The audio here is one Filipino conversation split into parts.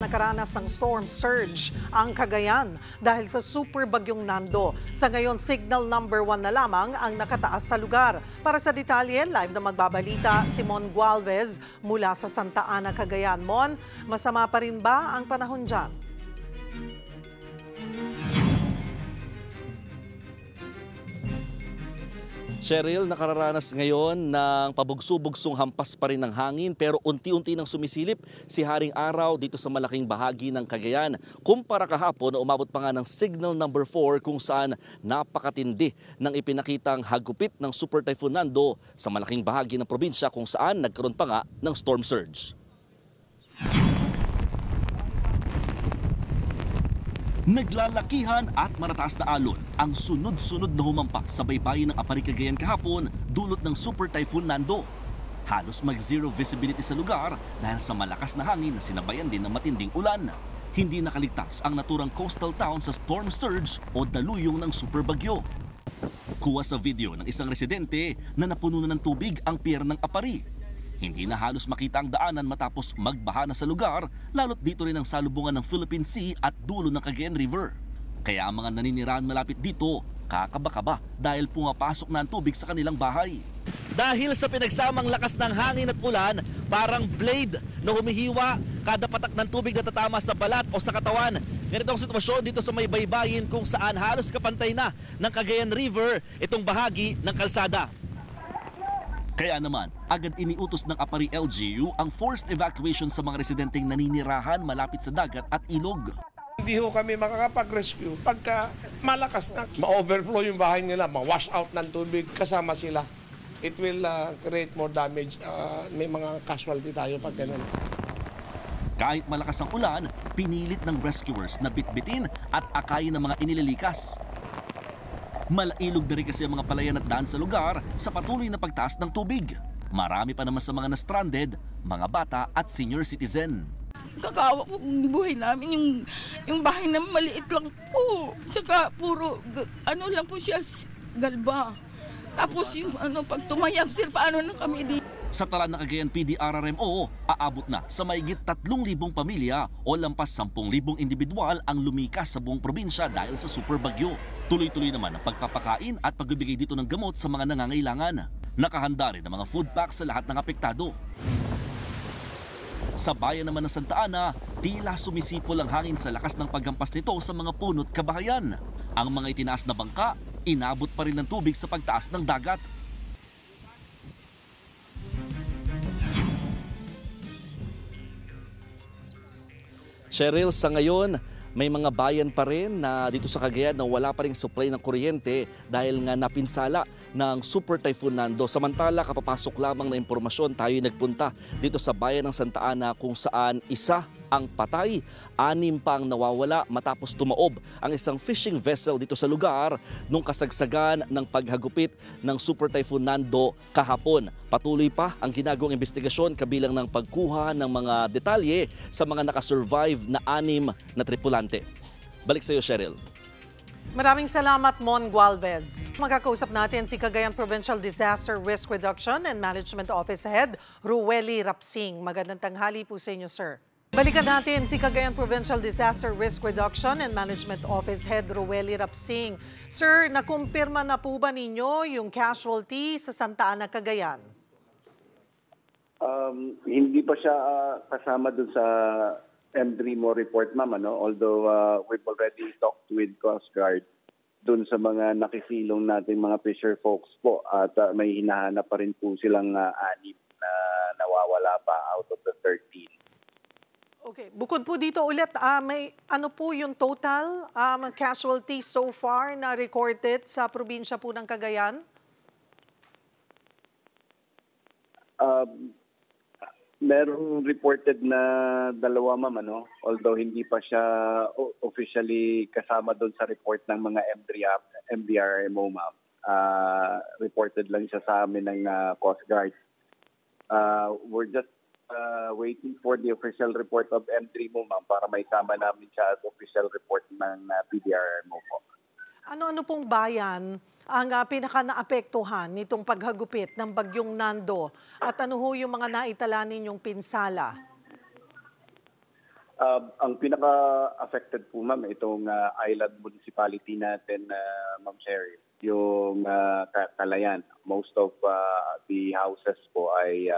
nakaranas ng storm surge ang Cagayan dahil sa super bagyong Nando. Sa ngayon, signal number 1 na lamang ang nakataas sa lugar. Para sa detalye, live na magbabalita si Mon Gualvez mula sa Santa Ana, Cagayan. Mon, masama pa rin ba ang panahon dyan? Cheryl, nakararanas ngayon ng pabugso-bugsong hampas pa rin ng hangin pero unti-unti nang sumisilip si Haring Araw dito sa malaking bahagi ng Cagayan. Kumpara kahapon na umabot pa nga ng signal number 4 kung saan napakatindi ng ipinakitang hagupit ng Super Typhoon Nando sa malaking bahagi ng probinsya kung saan nagkaroon pa nga ng storm surge. Naglalakihan at marataas na alon ang sunod-sunod na humampas sa baybayin ng Apari, Cagayan kahapon dulot ng Super Typhoon Nando. Halos mag-zero visibility sa lugar dahil sa malakas na hangin na sinabayan din ng matinding ulan. Hindi nakaligtas ang naturang coastal town sa storm surge o daluyong ng super bagyo. Kuha sa video ng isang residente na napuno na ng tubig ang pier ng Apari. Hindi na halos makita ang daanan matapos magbaha na sa lugar, lalo't dito rin ang salubungan ng Philippine Sea at dulo ng Cagayan River. Kaya ang mga naninirahan malapit dito, kakaba-kaba dahil pumapasok na ang tubig sa kanilang bahay. Dahil sa pinagsamang lakas ng hangin at ulan, parang blade na humihiwa kada patak ng tubig na tatama sa balat o sa katawan. Ganito ang sitwasyon dito sa may baybayin kung saan halos kapantay na ng Cagayan River itong bahagi ng kalsada. Kaya naman, agad iniutos ng Apari LGU ang forced evacuation sa mga residenteng naninirahan malapit sa dagat at ilog. Hindi ho kami makakapag-rescue pagka malakas na ma-overflow yung bahay nila, ma-wash out ng tubig, kasama sila. It will create more damage. May mga casualty tayo pag ganun. Kahit malakas ang ulan, pinilit ng rescuers na bitbitin at akayin ng mga inililikas. Malailog na rin kasi ang mga palayan at daan sa lugar sa patuloy na pagtaas ng tubig. Marami pa naman sa mga na-stranded, mga bata at senior citizen. Kakaawa po kung buhay namin, yung bahay namin maliit lang po. Tsaka puro, lang po siya, galba. Tapos yung pag tumayab sila, paano na kami di. Sa tala ng Cagayan PDRRMO, aabot na sa mahigit 3,000 pamilya o lampas 10,000 individual ang lumikas sa buong probinsya dahil sa super bagyo. Tuloy-tuloy naman ang pagpapakain at pagbibigay dito ng gamot sa mga nangangailangan. Nakahanda rin ang mga food packs sa lahat ng apektado. Sa bayan naman ng Santa Ana, tila sumisipol ang hangin sa lakas ng paghampas nito sa mga puno't kabahayan. Ang mga itinaas na bangka, inabot pa rin ng tubig sa pagtaas ng dagat. Cheryl, sa ngayon, may mga bayan pa rin na dito sa Cagayan na wala pa ring supply ng kuryente dahil nga napinsala ng Super Typhoon Nando. Samantala, kapapasok lamang na impormasyon, tayo nagpunta dito sa bayan ng Santa Ana kung saan isa ang patay, 6 pa ang nawawala matapos tumaob ang isang fishing vessel dito sa lugar nung kasagsagan ng paghagupit ng Super Typhoon Nando kahapon. Patuloy pa ang ginagawang investigasyon kabilang ng pagkuha ng mga detalye sa mga nakasurvive na 6 na tripulante. Balik sa iyo, Cheryl. Maraming salamat, Mon Gualvez. Magkakausap natin si Cagayan Provincial Disaster Risk Reduction and Management Office Head, Rueli Rapsing. Magandang tanghali po sa inyo, sir. Balikan natin si Cagayan Provincial Disaster Risk Reduction and Management Office Head, Rueli Rapsing. Sir, nakumpirma na po ba ninyo yung casualty sa Santa Ana, Cagayan? Hindi pa siya kasama dun sa MDRIMO report, ma'am, although we've already talked with Coast Guard dun sa mga nakisilong natin mga fisher folks po at may hinahanap pa rin po silang 6 na nawawala pa out of the 13. Okay, bukod po dito ulit, may ano po yung total casualty so far na recorded sa probinsya po ng Cagayan? Merong reported na 2, ma'am, although hindi pa siya officially kasama doon sa report ng mga MDRMO, ma'am. Reported lang siya sa amin ng Coast Guard. We're just waiting for the official report of MDRIMO, ma'am, para may sama namin siya as official report ng PDRMO po. Ano-ano pong bayan ang pinaka-naapektuhan nitong paghagupit ng bagyong Nando? At ano ho yung mga naitala ninyong pinsala? Ang pinaka-affected po, ma'am, itong island municipality natin, Ma'am Sherry, yung Calayan. Most of the houses po ay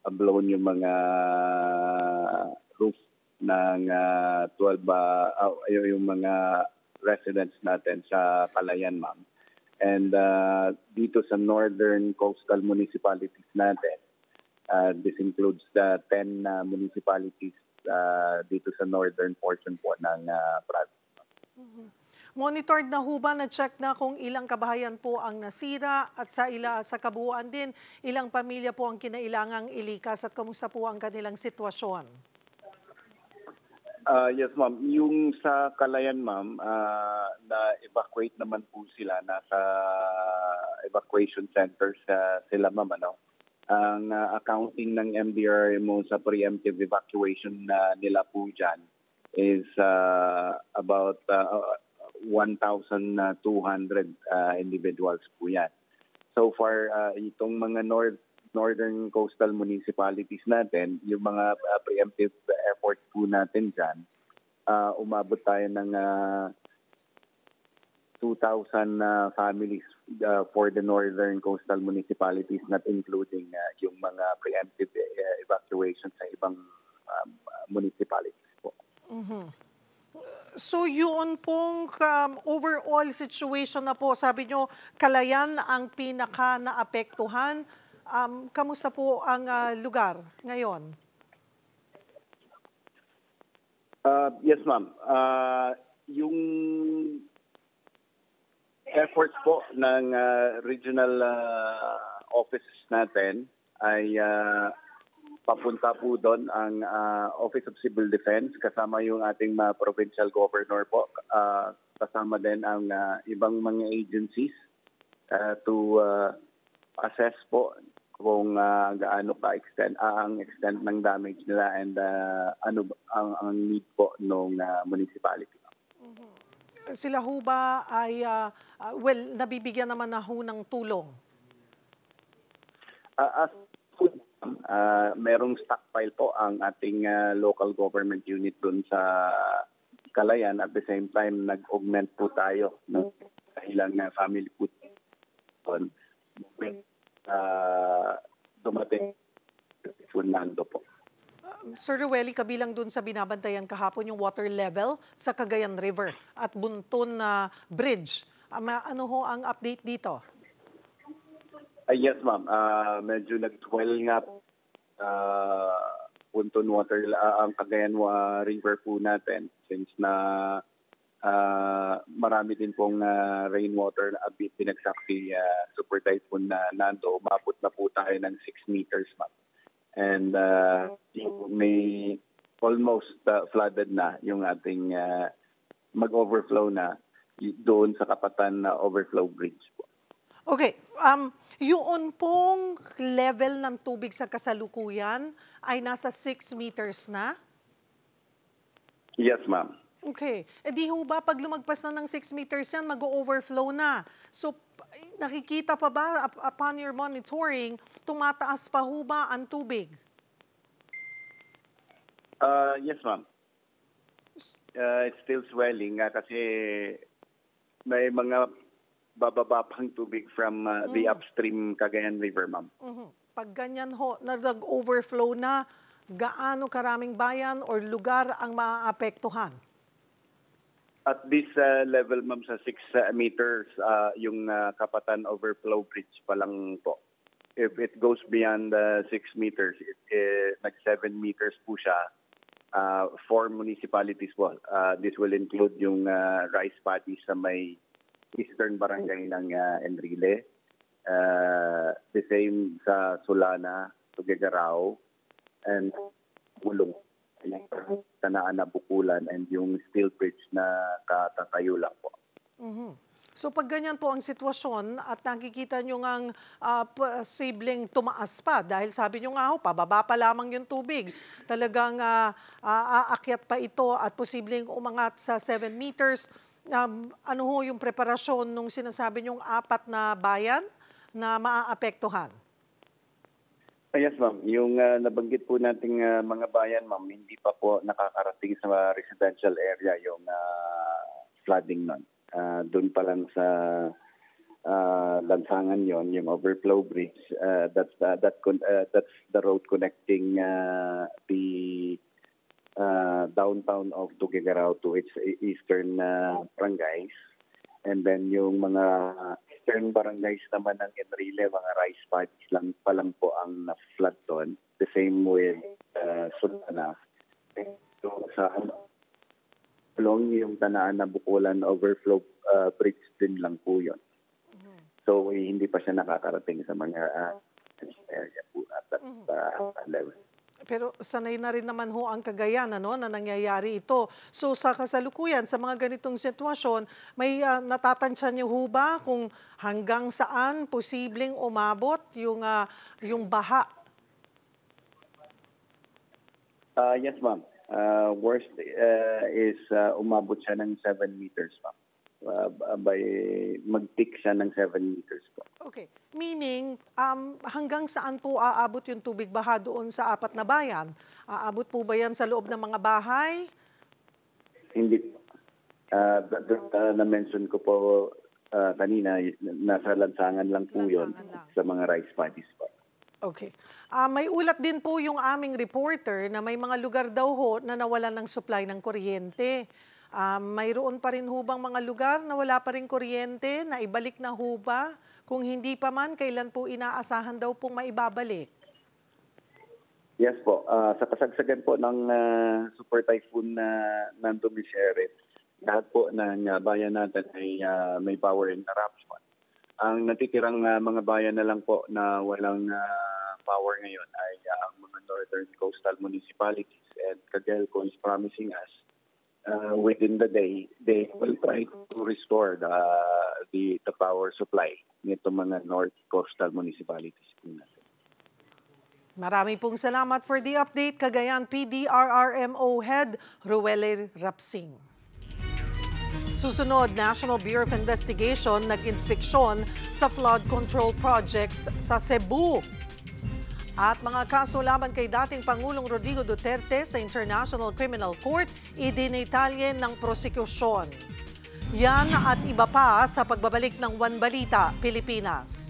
blown yung mga roof ng 12, yung mga residents natin sa Calayan, ma'am. And dito sa northern coastal municipalities natin, this includes the 10 municipalities dito sa northern portion po ng province. Monitored na ho ba, na-check na kung ilang kabahayan po ang nasira at sa kabuuan din, ilang pamilya po ang kinailangang ilikas at kamusta po ang kanilang sitwasyon? Yes, ma'am. Yung sa Calayan, ma'am, na-evacuate naman po sila. Nasa evacuation centers sila, ma'am. Ang accounting ng MDRMO sa preemptive evacuation nila po dyan is about 1,200 individuals po yan. So far, itong mga northern coastal municipalities natin, yung mga preemptive efforts po natin dyan, umabot tayo ng 2,000 families for the northern coastal municipalities, not including yung mga preemptive evacuation sa ibang municipalities po. So yun pong overall situation na po, sabi nyo, Calayan ang pinaka naapektuhan. Kamusta po ang lugar ngayon? Yes, ma'am. Yung efforts po ng regional offices natin ay papunta po doon ang Office of Civil Defense kasama yung ating provincial governor po, kasama din ang ibang mga agencies to assess po kung gaano ka-extend ang extent ng damage nila and ano ang need po ng municipality. Sila ho ba ay, nabibigyan naman na ho ng tulong? As merong stockpile po ang ating local government unit dun sa Calayan. At the same time, nag-augment po tayo ng ilang family food doon. Dumating Fernando po. Sir Rueli, kabilang dun sa binabantayan kahapon yung water level sa Cagayan River at Bunton na bridge. Ano ho ang update dito? Yes, ma'am. Medyo nag-swell nga Bunton water ang Cagayan River po natin since na marami din pong rainwater na pinagsak si Super Typhoon Nando. Umabot na po tayo ng 6 meters, ma'am. And may almost flooded na yung ating mag-overflow na doon sa Kapatan na overflow bridge po. Okay, yung pong level ng tubig sa kasalukuyan ay nasa 6 meters na? Yes, ma'am. Okay. E di ho ba pag lumagpas na ng 6 meters yan, mag-overflow na? So, nakikita pa ba upon your monitoring, tumataas pa ho ba ang tubig? Yes, ma'am. It's still swelling kasi may mga bababa pang tubig from the upstream Cagayan River, ma'am. Pag ganyan ho, nag-overflow na, gaano karaming bayan or lugar ang maaapektuhan? At this level, ma'am, sa 6 meters, yung Kapatan Overflow Bridge pa lang po. If it goes beyond 6 meters, nag-7 meters po siya, 4 municipalities po. This will include yung rice paddies sa may eastern barangay ng Enrile. The same sa Solana, Tuguegarao, and Bulong. Tanaan na Bukulan and yung steel bridge na katatayo lang po. So pag ganyan po ang sitwasyon at nakikita nyo ngang posibleng tumaas pa dahil sabi nyo nga ho, pababa pa lamang yung tubig. Talagang aakyat pa ito at posibleng umangat sa 7 meters. Ano ho yung preparasyon nung sinasabi nyong 4 na bayan na maaapektuhan? Yes, ma'am. Yung nabanggit po nating mga bayan, ma'am, hindi pa po nakakarating sa residential area yung flooding nun. Doon pa lang sa lansangan yon, yung overflow bridge. That's the road connecting the downtown of Tuguegarao to its eastern barangays. And then yung mga eastern barangays naman ng Enrile, mga rice paddies lang pa lang po ang na-flood doon. The same with Sultana. So, sa along yung Tanaan na Bukulan overflow bridge din lang po yun. So, hindi pa siya nakakarating sa mga area po at that level. Pero sanay na rin naman ho ang Cagayan na nangyayari ito. So sa kasalukuyan, sa mga ganitong sitwasyon, may natatansya niyo ho ba kung hanggang saan posibleng umabot yung baha? Yes, ma'am. Worst is umabot siya ng 7 meters, ma'am. Mag-peak siya ng 7 meters po. Okay. Meaning, hanggang saan po aabot yung tubig baha doon sa 4 na bayan? Aabot po ba yan sa loob ng mga bahay? Hindi. Na-mention ko po kanina, nasa lansangan lang po yun sa mga rice paddies po. Okay. May ulat din po yung aming reporter na may mga lugar daw ho na nawalan ng supply ng kuryente. Mayroon pa rin ho bang mga lugar na wala pa rin kuryente, na ibalik na ho ba? Kung hindi pa man, kailan po inaasahan daw pong maibabalik? Yes po. Sa kasagsagan po ng super typhoon na Nando Michelle, lahat po ng bayan natin ay may power interruption. Ang natitirang mga bayan na lang po na walang power ngayon ay ang mga northern coastal municipalities, and Codelco is promising us within the day, they will try to restore the power supply nito mga north coastal municipalities. Marami pong salamat for the update, Cagayan PDRRMO Head Ruweli Rapsing. Susunod, National Bureau of Investigation nag-inspeksyon sa flood control projects sa Cebu. At mga kaso laban kay dating Pangulong Rodrigo Duterte sa International Criminal Court, idinitalye ng prosekusyon. Yan at iba pa sa pagbabalik ng One Balita, Pilipinas.